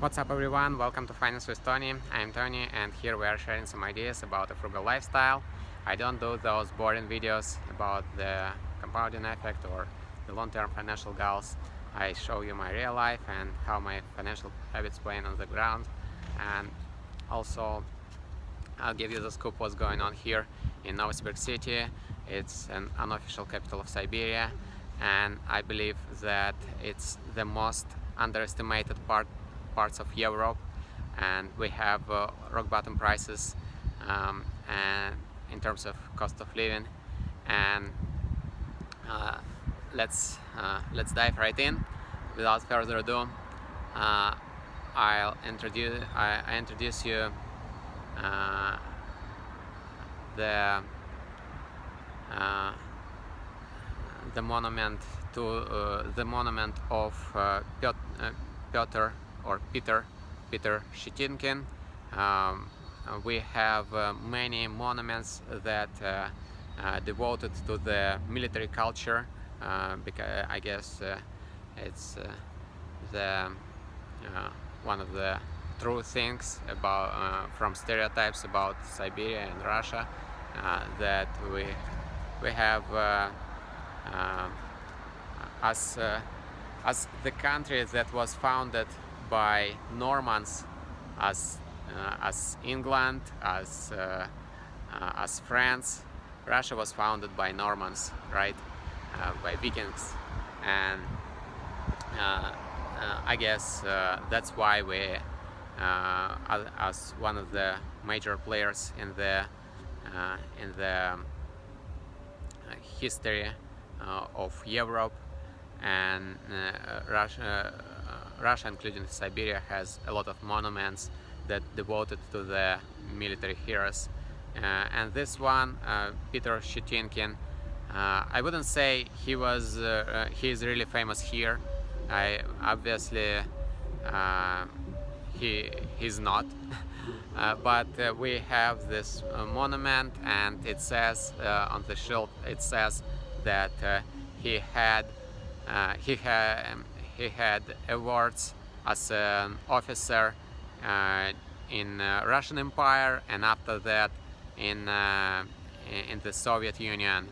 What's up everyone, welcome to Finance with Tony. I'm Tony and here we are sharing some ideas about a frugal lifestyle. I don't do those boring videos about the compounding effect or the long-term financial goals. I show you my real life and how my financial habits playing on the ground, and also I'll give you the scoop what's going on here in Novosibirsk city. It's an unofficial capital of Siberia, and I believe that it's the most underestimated parts of Europe, and we have rock bottom prices and in terms of cost of living. And let's dive right in. Without further ado, I introduce you the monument to the monument of Peter Shetinkin. We have many monuments that devoted to the military culture, because I guess it's the one of the true things about from stereotypes about Siberia and Russia, that we have as the country that was founded by Normans, as England, as France. Russia was founded by Normans, right? By Vikings, and I guess that's why we, as one of the major players in the history of Europe, and Russia, including Siberia, has a lot of monuments that devoted to the military heroes. And this one, Peter Shetinkin, I wouldn't say he's really famous here. Obviously he's not. But we have this monument, and it says on the shield, it says that he had awards as an officer in Russian Empire, and after that in the Soviet Union.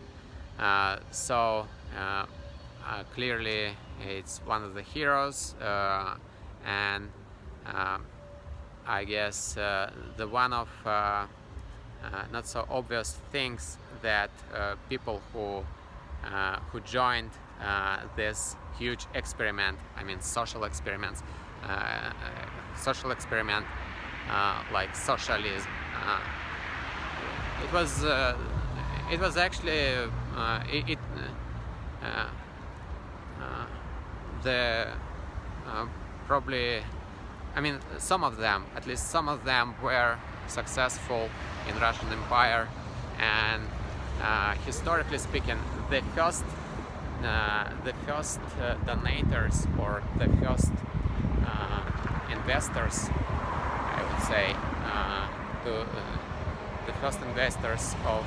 So clearly it's one of the heroes, and I guess the one of not so obvious things that people who joined this huge experiment, I mean social experiment like socialism. It was actually the probably, I mean, some of them, at least some of them, were successful in Russian Empire, and historically speaking, the first donators, or the first investors, I would say, the first investors of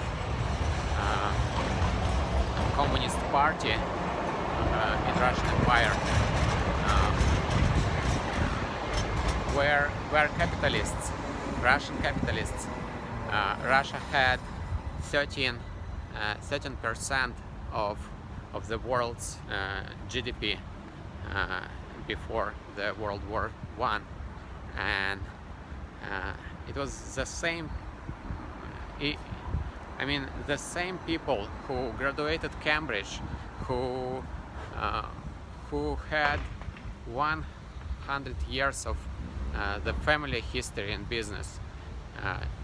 Communist Party in Russian Empire were capitalists, Russian capitalists. Russia had 13% of the world's GDP before the World War I, and it was the same. I mean, the same people who graduated Cambridge, who had 100 years of the family history and business,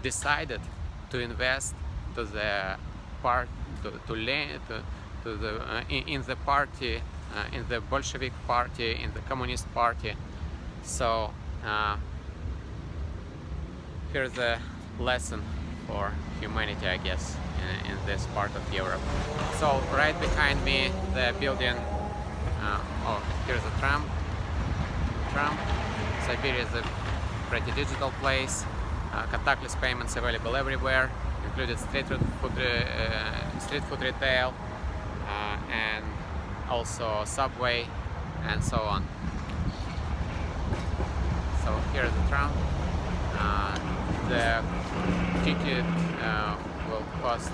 decided to invest to the in the party, in the Bolshevik party, in the Communist Party. So here's a lesson for humanity, I guess, in this part of Europe. So right behind me, the building. Oh, here's a tram. Siberia is a pretty digital place. Contactless payments available everywhere, included street food retail, and also subway, and so on. So here is the tram. The ticket will cost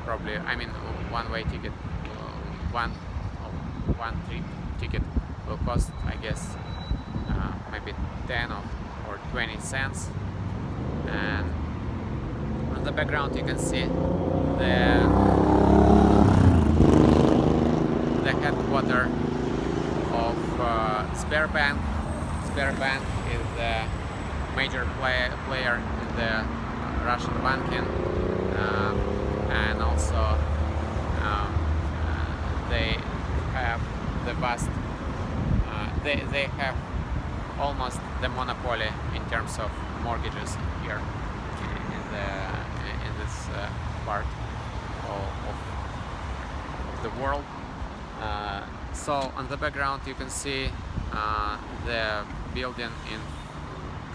probably, I mean, one-way ticket, one trip ticket will cost, I guess, maybe 10 or 20 cents. And on the background you can see the headquarters of Sberbank. Sberbank is the major player in the Russian banking, and also they have the vast, they have almost the monopoly in terms of mortgages here in this part of the world. So on the background you can see the building, in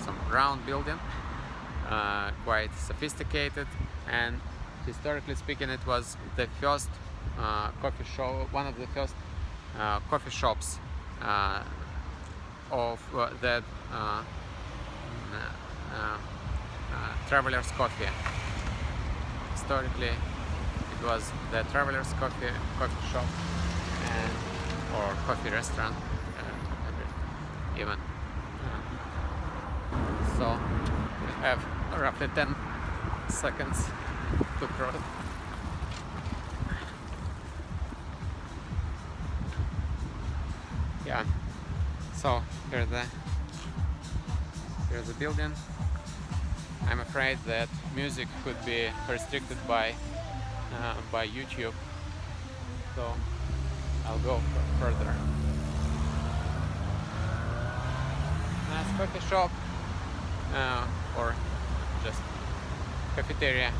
some round building, quite sophisticated, and historically speaking it was the first coffee shop, one of the first coffee shops of that Travelers Coffee. Historically it was the Travelers Coffee shop and or coffee restaurant even. So we have roughly 10 seconds to cross. Yeah, so here's the building. I'm afraid that music could be restricted by YouTube, so I'll go further. Nice coffee shop, or just cafeteria.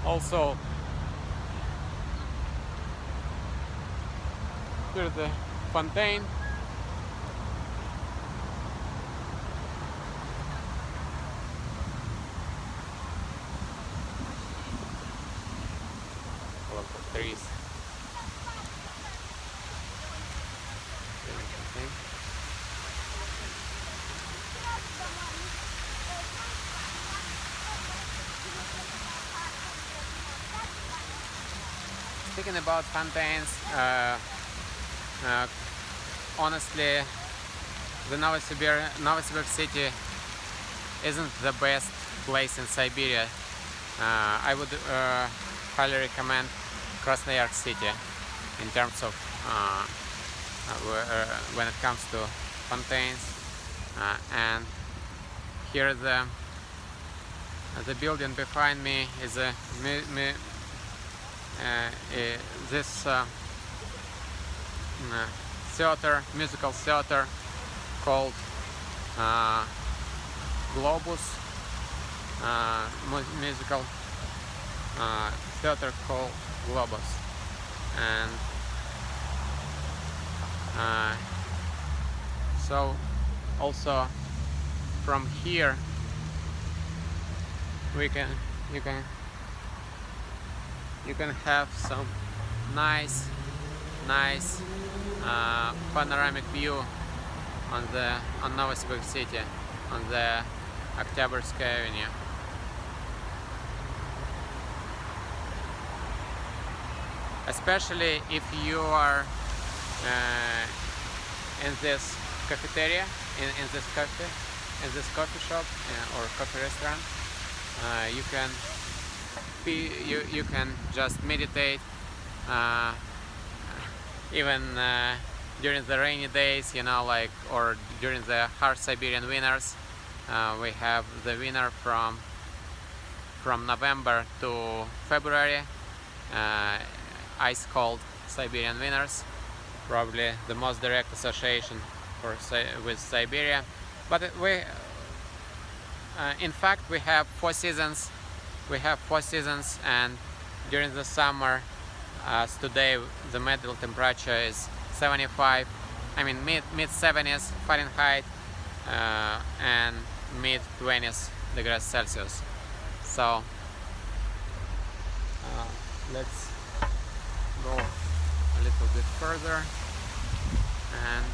Also, here's the fountain. Lots of trees. Speaking about fountains, honestly, the Novosibirsk city isn't the best place in Siberia. I would highly recommend Krasnoyarsk city in terms of when it comes to fountains. And here the building behind me is a this theater, musical theater called Globus, musical theater called Globus, and so also from here you can have some nice panoramic view on Novosibirsk city, on the Oktyabrsk Avenue. Especially if you are in this cafeteria, in this coffee shop or coffee restaurant, you can just meditate, even during the rainy days, or during the harsh Siberian winters. We have the winter from November to February, ice cold Siberian winters, probably the most direct association with Siberia. But in fact we have 4 seasons. And during the summer, as today, the middle temperature is 75, mid 70s Fahrenheit and mid 20s degrees Celsius. So let's go a little bit further and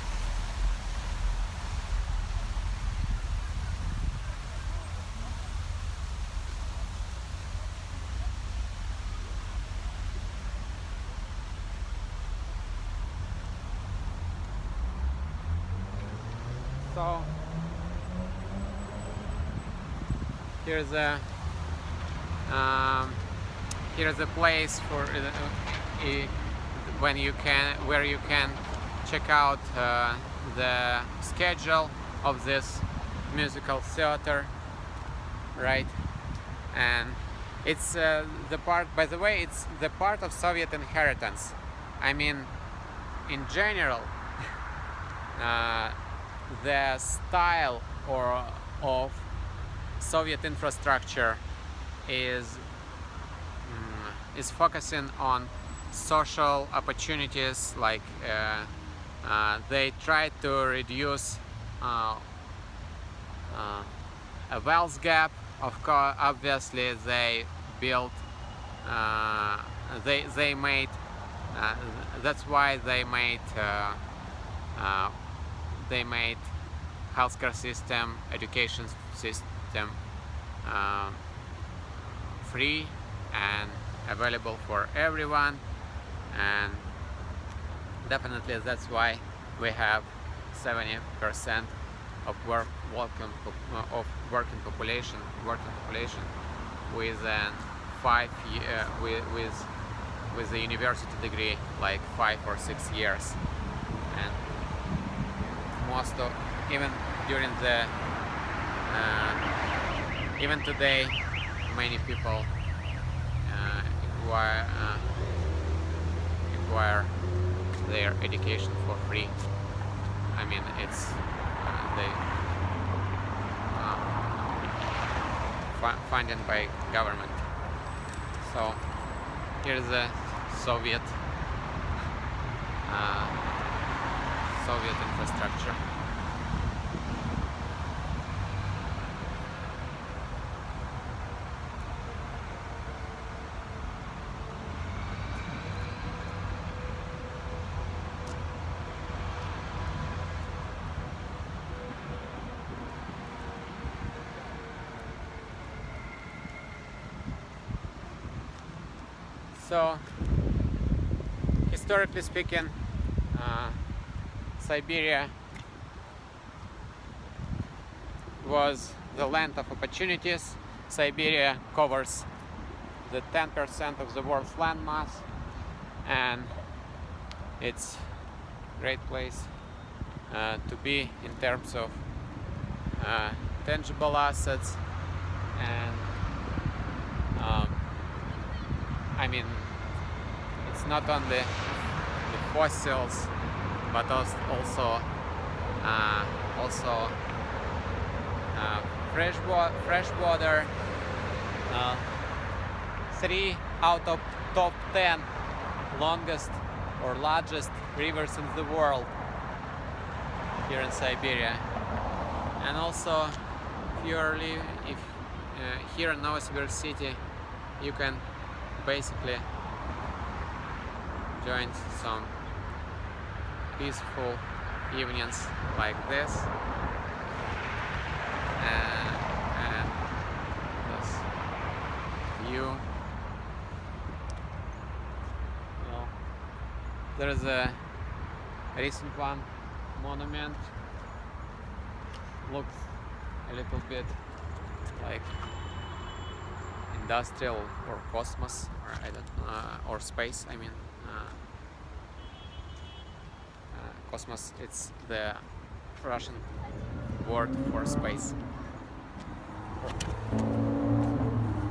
So here's a place for where you can check out the schedule of this musical theater, right? And it's the part, by the way, it's the part of Soviet inheritance. I mean, in general, the style of Soviet infrastructure is focusing on social opportunities, like they try to reduce a wealth gap. Of course, obviously they built, they made, that's why they made healthcare system, education system free and available for everyone, and definitely that's why we have 70% of working population with with a university degree, like 5 or 6 years. And most of, even during the even today, many people acquire their education for free. I mean, it's they funded by government. So here's the Soviet infrastructure. So, historically speaking, Siberia was the land of opportunities. Siberia covers the 10% of the world's land mass, and it's a great place to be in terms of tangible assets, and I mean, it's not only the fossils, but also fresh water. 3 out of top 10 longest or largest rivers in the world here in Siberia. And also, if here in Novosibirsk city, you can basically join some peaceful evenings like this, and this view. Well, there is a recent one monument, looks a little bit like industrial or cosmos, or I don't know, or space. I mean, cosmos, it's the Russian word for space.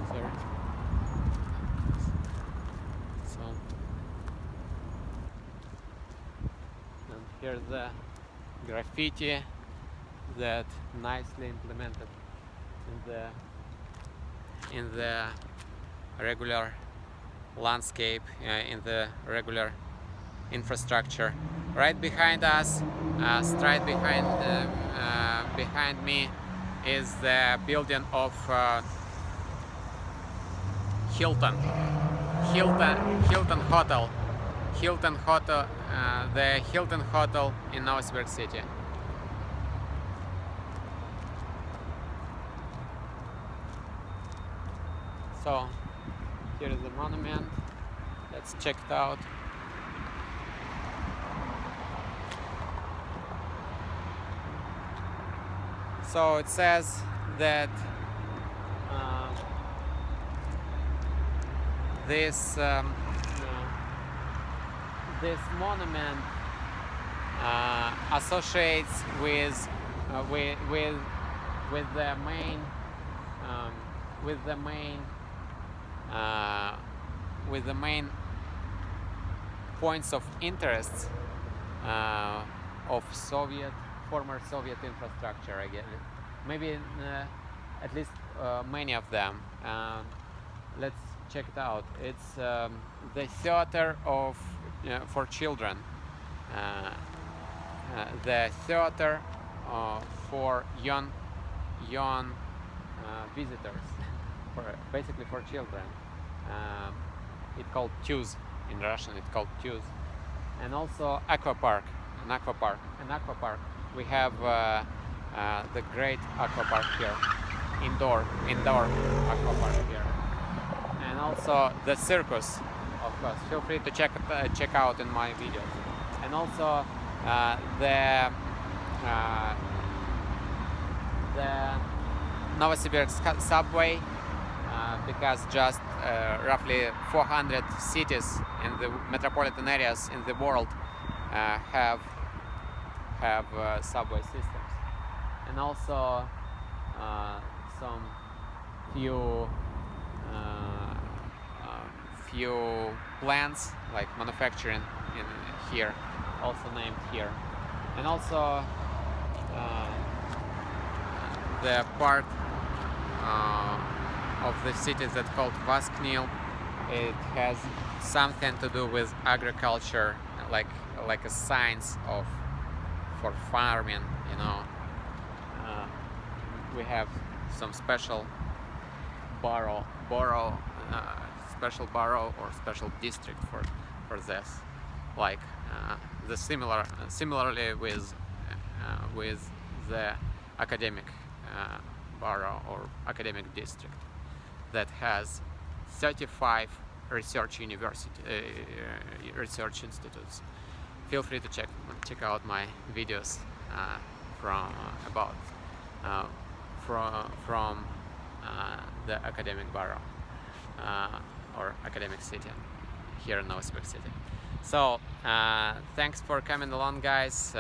Sorry. So, and here's the graffiti that nicely implemented in the regular landscape, in the regular infrastructure. Right behind us, straight behind me, is the building of Hilton Hotel. The Hilton Hotel in Novosibirsk city. So here is the monument. Let's check it out. So it says that this this monument associates with the main with the main points of interest of former Soviet infrastructure. I guess maybe at least many of them. Let's check it out. It's the theater for children, the theater for young visitors, basically for children. It's called Tuz in Russian. It's called Tuz, and also an aqua park. We have the great aqua park here, indoor aqua park here, and also the circus. Of course, feel free to check out in my videos, and also the Novosibirsk subway, because just roughly 400 cities in the metropolitan areas in the world have subway systems, and also some few plants like manufacturing in here, also named here, and also the part of the city that's called Vasknil. It has something to do with agriculture, like a science for farming, you know. We have some special special borough or special district for this, like similarly with the academic borough or academic district that has 35 research institutes. Feel free to check out my videos from the academic borough or academic city here in Novosibirsk city. So thanks for coming along, guys.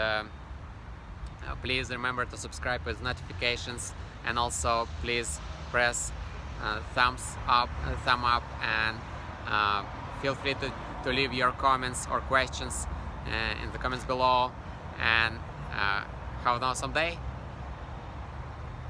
Please remember to subscribe with notifications, and also please press thumb up, and feel free to leave your comments or questions in the comments below, and have an awesome day.